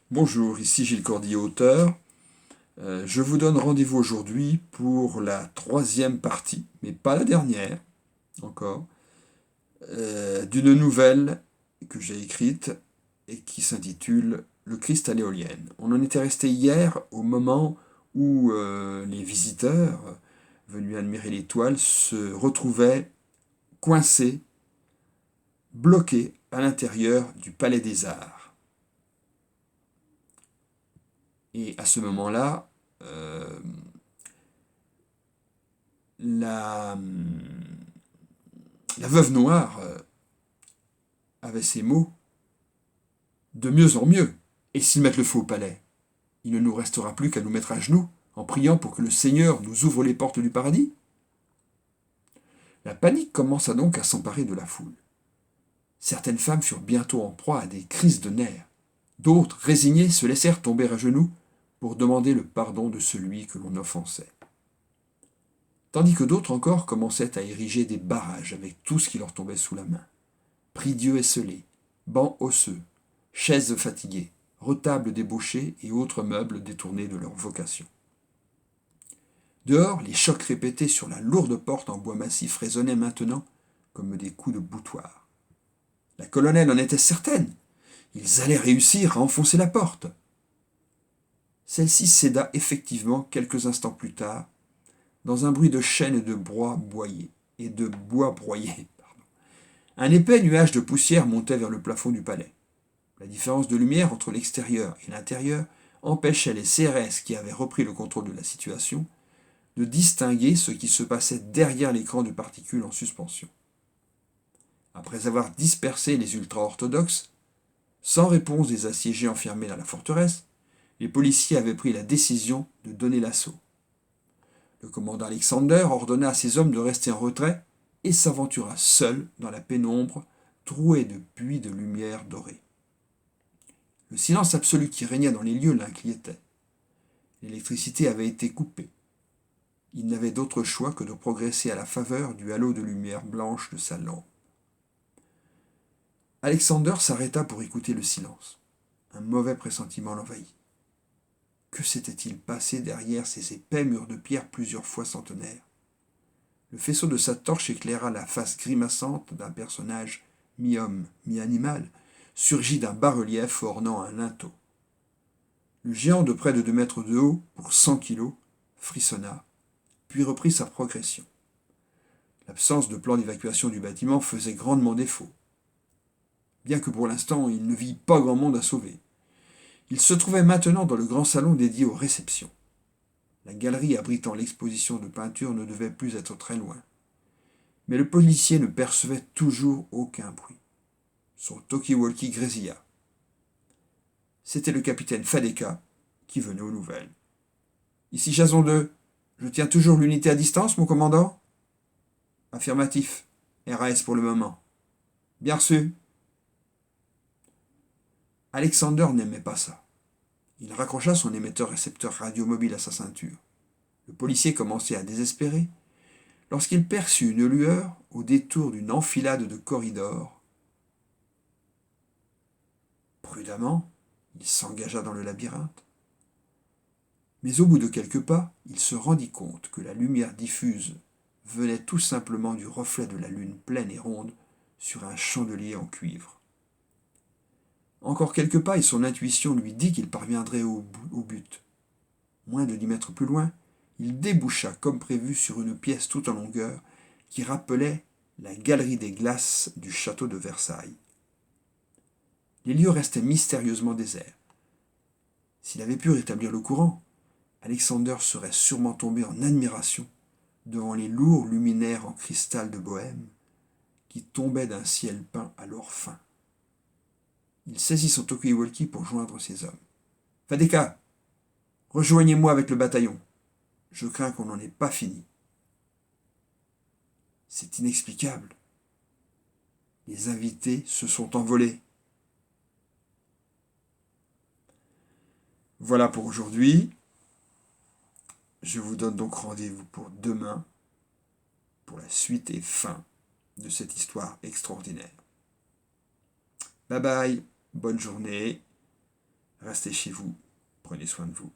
Bonjour, ici Gilles Cordier, auteur. Je vous donne rendez-vous aujourd'hui pour la troisième partie, mais pas la dernière encore, d'une nouvelle que j'ai écrite et qui s'intitule Le Christ à l'éolienne. On en était resté hier au moment où les visiteurs venus admirer l'étoile se retrouvaient coincés, bloqués à l'intérieur du Palais des Arts. Et à ce moment-là, la, la veuve noire avait ces mots: de mieux en mieux. Et s'ils mettent le feu au palais, il ne nous restera plus qu'à nous mettre à genoux en priant pour que le Seigneur nous ouvre les portes du paradis. La panique commença donc à s'emparer de la foule. Certaines femmes furent bientôt en proie à des crises de nerfs. D'autres, résignées, se laissèrent tomber à genoux pour demander le pardon de celui que l'on offensait. Tandis que d'autres encore commençaient à ériger des barrages avec tout ce qui leur tombait sous la main. Prie-dieu esselés, bancs osseux, chaises fatiguées, retables débauchés et autres meubles détournés de leur vocation. Dehors, les chocs répétés sur la lourde porte en bois massif résonnaient maintenant comme des coups de boutoir. La colonelle en était certaine. Ils allaient réussir à enfoncer la porte. Celle-ci céda effectivement quelques instants plus tard, dans un bruit de chaînes et de bois broyés. Un épais nuage de poussière montait vers le plafond du palais. La différence de lumière entre l'extérieur et l'intérieur empêchait les CRS qui avaient repris le contrôle de la situation de distinguer ce qui se passait derrière l'écran de particules en suspension. Après avoir dispersé les ultra-orthodoxes, sans réponse des assiégés enfermés dans la forteresse, les policiers avaient pris la décision de donner l'assaut. Le commandant Alexander ordonna à ses hommes de rester en retrait et s'aventura seul dans la pénombre trouée de puits de lumière dorée. Le silence absolu qui régnait dans les lieux l'inquiétait. L'électricité avait été coupée. Il n'avait d'autre choix que de progresser à la faveur du halo de lumière blanche de sa lampe. Alexander s'arrêta pour écouter le silence. Un mauvais pressentiment l'envahit. Que s'était-il passé derrière ces épais murs de pierre plusieurs fois centenaires? Le faisceau de sa torche éclaira la face grimaçante d'un personnage mi-homme, mi-animal, surgi d'un bas-relief ornant un linteau. Le géant de près de 2 mètres de haut, pour 100 kilos, frissonna, puis reprit sa progression. L'absence de plan d'évacuation du bâtiment faisait grandement défaut. Bien que pour l'instant il ne vit pas grand monde à sauver. Il se trouvait maintenant dans le grand salon dédié aux réceptions. La galerie abritant l'exposition de peinture ne devait plus être très loin. Mais le policier ne percevait toujours aucun bruit. Son talkie-walkie grésilla. C'était le capitaine Fadeka qui venait aux nouvelles. « Ici Jason 2. Je tiens toujours l'unité à distance, mon commandant ?» ?»« Affirmatif. RAS pour le moment. »« Bien reçu. » Alexander n'aimait pas ça. Il raccrocha son émetteur-récepteur radio-mobile à sa ceinture. Le policier commençait à désespérer lorsqu'il perçut une lueur au détour d'une enfilade de corridors. Prudemment, il s'engagea dans le labyrinthe. Mais au bout de quelques pas, il se rendit compte que la lumière diffuse venait tout simplement du reflet de la lune pleine et ronde sur un chandelier en cuivre. Encore quelques pas et son intuition lui dit qu'il parviendrait au but. Moins de 10 mètres plus loin, il déboucha comme prévu sur une pièce tout en longueur qui rappelait la galerie des glaces du château de Versailles. Les lieux restaient mystérieusement déserts. S'il avait pu rétablir le courant, Alexander serait sûrement tombé en admiration devant les lourds luminaires en cristal de Bohême qui tombaient d'un ciel peint à l'or fin. Il saisit son talkie-walkie pour joindre ses hommes. « Fadeka, rejoignez-moi avec le bataillon. Je crains qu'on n'en ait pas fini. » C'est inexplicable. Les invités se sont envolés. Voilà pour aujourd'hui. Je vous donne donc rendez-vous pour demain, pour la suite et fin de cette histoire extraordinaire. Bye bye, bonne journée, Restez chez vous, prenez soin de vous.